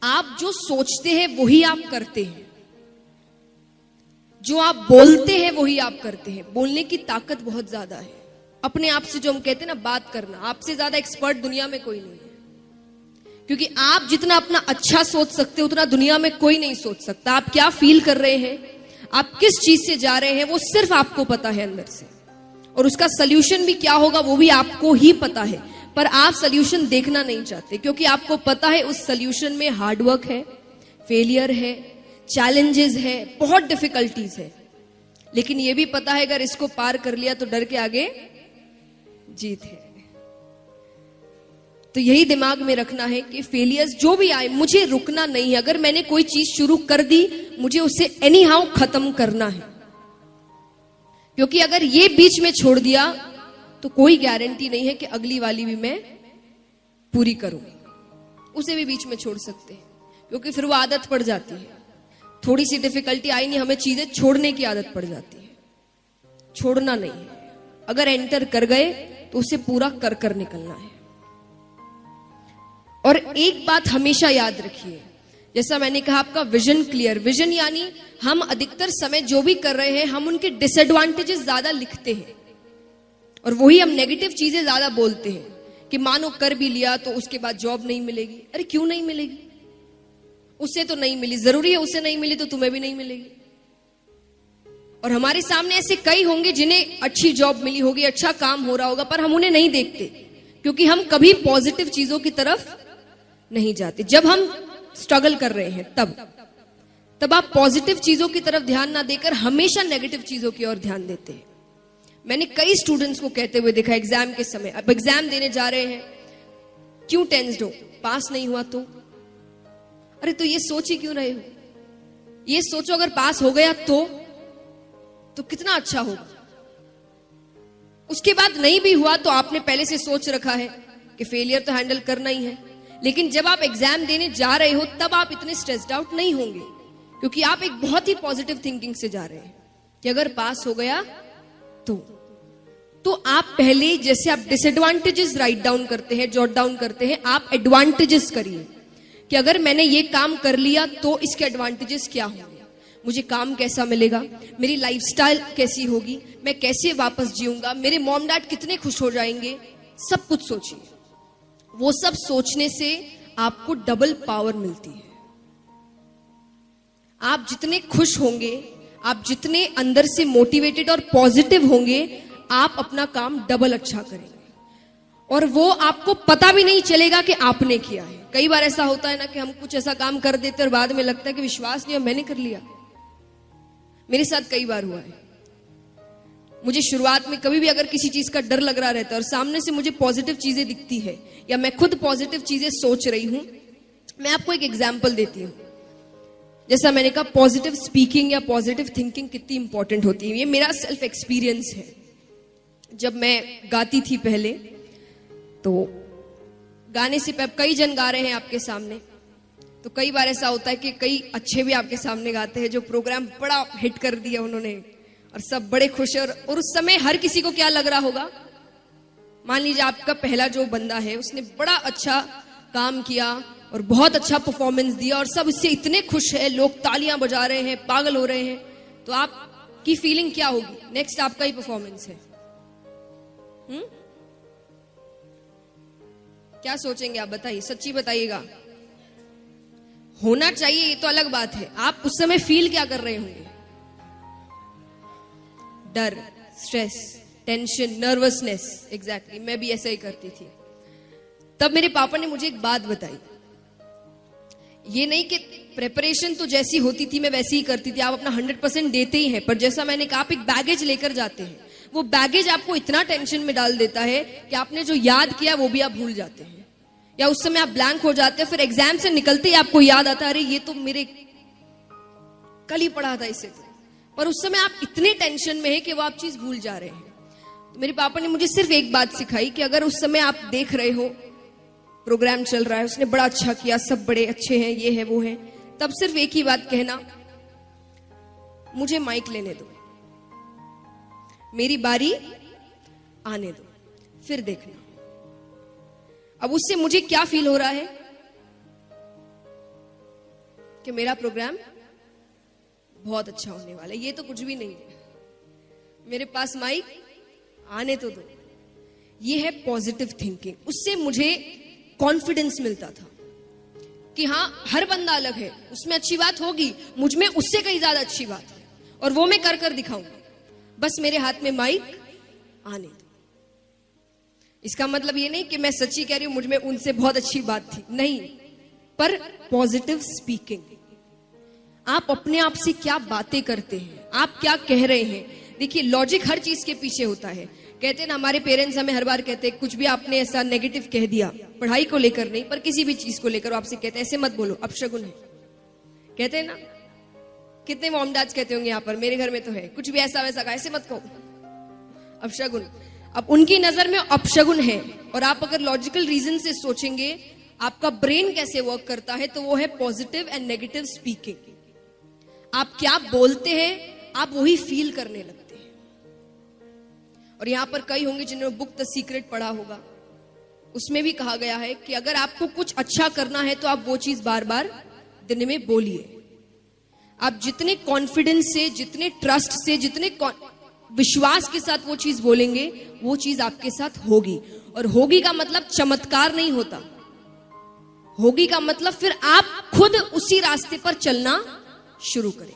आप जो सोचते हैं वही आप करते हैं, जो आप बोलते हैं वही आप करते हैं। बोलने की ताकत बहुत ज्यादा है। अपने आप से जो हम कहते हैं ना बात करना, आपसे ज्यादा एक्सपर्ट दुनिया में कोई नहीं है। क्योंकि आप जितना अपना अच्छा सोच सकते हो उतना दुनिया में कोई नहीं सोच सकता। आप क्या फील कर रहे हैं, आप किस चीज से जा रहे हैं, वो सिर्फ आपको पता है अंदर से। और उसका सोल्यूशन भी क्या होगा वो भी आपको ही पता है। पर आप सोल्यूशन देखना नहीं चाहते क्योंकि आपको पता है उस सोल्यूशन में हार्डवर्क है, फेलियर है, चैलेंजेस है, बहुत डिफिकल्टीज है। लेकिन यह भी पता है अगर इसको पार कर लिया तो डर के आगे जीत है। तो यही दिमाग में रखना है कि फेलियर्स जो भी आए मुझे रुकना नहीं है। अगर मैंने कोई चीज शुरू कर दी मुझे उसे एनी हाउ खत्म करना है। क्योंकि अगर ये बीच में छोड़ दिया तो कोई गारंटी नहीं है कि अगली वाली भी मैं पूरी करूं। उसे भी बीच में छोड़ सकते हैं क्योंकि फिर वो आदत पड़ जाती है। थोड़ी सी डिफिकल्टी आई नहीं, हमें चीजें छोड़ने की आदत पड़ जाती है। छोड़ना नहीं है। अगर एंटर कर गए तो उसे पूरा कर कर निकलना है। और एक बात हमेशा याद रखिए, जैसा मैंने कहा आपका विजन क्लियर। विजन यानी हम अधिकतर समय जो भी कर रहे हैं हम उनके डिसएडवांटेजेस ज्यादा लिखते हैं और वही हम नेगेटिव चीजें ज्यादा बोलते हैं कि मानो कर भी लिया तो उसके बाद जॉब नहीं मिलेगी। अरे क्यों नहीं मिलेगी? उसे तो नहीं मिली, जरूरी है उसे नहीं मिली तो तुम्हें भी नहीं मिलेगी। और हमारे सामने ऐसे कई होंगे जिन्हें अच्छी जॉब मिली होगी, अच्छा काम हो रहा होगा, पर हम उन्हें नहीं देखते क्योंकि हम कभी पॉजिटिव चीजों की तरफ नहीं जाते। जब हम स्ट्रगल कर रहे हैं तब आप पॉजिटिव चीजों की तरफ ध्यान ना देकर हमेशा नेगेटिव चीजों की ओर ध्यान देते हैं। मैंने कई स्टूडेंट्स को कहते हुए देखा एग्जाम के समय, अब एग्जाम देने जा रहे हैं, क्यों टेंस्ड हो? पास नहीं हुआ तो? अरे तो ये सोच ही क्यों रहे हो? ये सोचो अगर पास हो गया तो कितना अच्छा होगा। उसके बाद नहीं भी हुआ तो आपने पहले से सोच रखा है कि फेलियर तो हैंडल करना ही है। लेकिन जब आप एग्जाम देने जा रहे हो तब आप इतने स्ट्रेस्ड आउट नहीं होंगे क्योंकि आप एक बहुत ही पॉजिटिव थिंकिंग से जा रहे हैं कि अगर पास हो गया तो आप पहले जैसे आप डिसएडवांटेजेस राइट डाउन करते हैं, जॉट डाउन करते हैं, आप एडवांटेजेस करिए कि अगर मैंने ये काम कर लिया तो इसके एडवांटेजेस क्या होंगे, मुझे काम कैसा मिलेगा, मेरी लाइफस्टाइल कैसी होगी, मैं कैसे वापस जीऊंगा, मेरे मॉम डैड कितने खुश हो जाएंगे। सब कुछ सोचिए। वो सब सोचने से आपको डबल पावर मिलती है। आप जितने खुश होंगे, आप जितने अंदर से मोटिवेटेड और पॉजिटिव होंगे, आप अपना काम डबल अच्छा करेंगे और वो आपको पता भी नहीं चलेगा कि आपने किया है। कई बार ऐसा होता है ना कि हम कुछ ऐसा काम कर देते और बाद में लगता है कि विश्वास नहीं, मैंने कर लिया। मेरे साथ कई बार हुआ है। मुझे शुरुआत में कभी भी अगर किसी चीज का डर लग रहा रहता है और सामने से मुझे पॉजिटिव चीजें दिखती है या मैं खुद पॉजिटिव चीजें सोच रही हूं, मैं आपको एक एग्जांपल देती हूं। जैसा मैंने कहा पॉजिटिव स्पीकिंग या पॉजिटिव थिंकिंग कितनी इंपॉर्टेंट होती है, ये मेरा सेल्फ एक्सपीरियंस है। जब मैं गाती थी पहले तो गाने से कई जन गा रहे हैं आपके सामने, तो कई बार ऐसा होता है कि कई अच्छे भी आपके सामने गाते हैं जो प्रोग्राम बड़ा हिट कर दिया उन्होंने और सब बड़े खुश हैं। और उस समय हर किसी को क्या लग रहा होगा, मान लीजिए आपका पहला जो बंदा है उसने बड़ा अच्छा काम किया और बहुत अच्छा परफॉर्मेंस दिया और सब उससे इतने खुश है, लोग तालियां बजा रहे हैं, पागल हो रहे हैं, तो आपकी फीलिंग क्या होगी? नेक्स्ट आपका ही परफॉर्मेंस है। क्या सोचेंगे आप? बताइए, सच्ची बताइएगा। होना चाहिए ये तो अलग बात है, आप उस समय फील क्या कर रहे होंगे? डर, स्ट्रेस, टेंशन, नर्वसनेस। एग्जैक्टली मैं भी ऐसा ही करती थी। तब मेरे पापा ने मुझे एक बात बताई, ये नहीं कि प्रिपरेशन तो जैसी होती थी मैं वैसी ही करती थी, आप अपना 100% देते ही हैं, पर जैसा मैंने कहा आप एक बैगेज लेकर जाते हैं, वो बैगेज आपको इतना टेंशन में डाल देता है कि आपने जो याद किया वो भी आप भूल जाते हैं या उस समय आप ब्लैंक हो जाते हैं। फिर एग्जाम से निकलते ही आपको याद आता है अरे ये तो मेरे कल ही पढ़ा था इसे, पर उस समय आप इतने टेंशन में है कि वो आप चीज भूल जा रहे हैं। तो मेरे पापा ने मुझे सिर्फ एक बात सिखाई कि अगर उस समय आप देख रहे हो प्रोग्राम चल रहा है, उसने बड़ा अच्छा किया, सब बड़े अच्छे हैं, ये है वो है, तब सिर्फ एक ही बात कहना, मुझे माइक लेने दो, मेरी बारी आने दो, फिर देखना। अब उससे मुझे क्या फील हो रहा है? कि मेरा प्रोग्राम बहुत अच्छा होने वाला है। ये तो कुछ भी नहीं है, मेरे पास माइक आने तो दो। ये है पॉजिटिव थिंकिंग। उससे मुझे कॉन्फिडेंस मिलता था कि हाँ, हर बंदा अलग है, उसमें अच्छी बात होगी, मुझ में उससे कहीं ज्यादा अच्छी बात है, और वो मैं कर कर दिखाऊंगी। बस मेरे हाथ में माइक आने दो। इसका मतलब ये नहीं कि मैं सच्ची कह रही हूं मुझ में उनसे बहुत अच्छी बात थी, नहीं, पर पॉजिटिव स्पीकिंग। आप अपने आप से क्या बातें करते हैं, आप क्या कह रहे हैं। देखिए, लॉजिक हर चीज के पीछे होता है। कहते हैं ना, हमारे पेरेंट्स हमें हर बार कहते हैं, कुछ भी आपने ऐसा नेगेटिव कह दिया, पढ़ाई को लेकर नहीं पर किसी भी चीज को लेकर, आपसे कहते हैं ऐसे मत बोलो, अपशगुन है। कहते हैं ना, कितने मॉम डैड्स कहते होंगे यहाँ पर, मेरे घर में तो है, कुछ भी ऐसा वैसा कहा ऐसे मत कहो, अपशगुन। अब उनकी नजर में अपशगुन है, और आप अगर लॉजिकल रीजन से सोचेंगे आपका ब्रेन कैसे वर्क करता है, तो वो है पॉजिटिव एंड नेगेटिव स्पीकिंग। आप क्या बोलते हैं, आप वही फील करने लगते हैं। और यहां पर कई होंगे जिन्होंने बुक द सीक्रेट पढ़ा होगा, उसमें भी कहा गया है कि अगर आपको कुछ अच्छा करना है तो आप वो चीज बार बार दिन में बोलिए। आप जितने कॉन्फिडेंस से, जितने ट्रस्ट से, जितने विश्वास के साथ वो चीज बोलेंगे, वो चीज आपके साथ होगी। और होगी का मतलब चमत्कार नहीं होता, होगी का मतलब फिर आप खुद उसी रास्ते पर चलना शुरू करें।